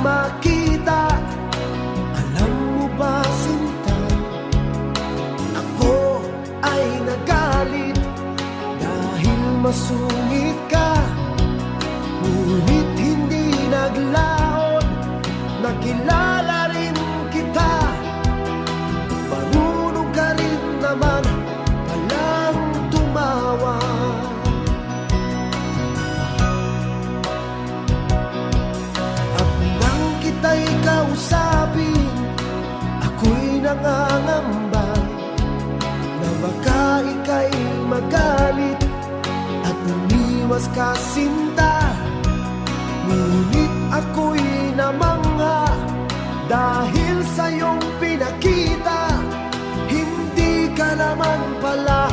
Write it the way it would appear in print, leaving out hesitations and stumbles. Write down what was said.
makita. Alam mo ba, sinta, ako ay nagalit dahil masungit ka. Ngunit hindi naglaon, nakilala rin kita. Marunong ka rin naman palang tumawa. At nang kita'y kausapin, ako'y nangangamba na baka ika'y magalit at umiwas ka, sinta. Ngunit ako'y namangha dahil sa iyong pinakita. Hindi ka naman pala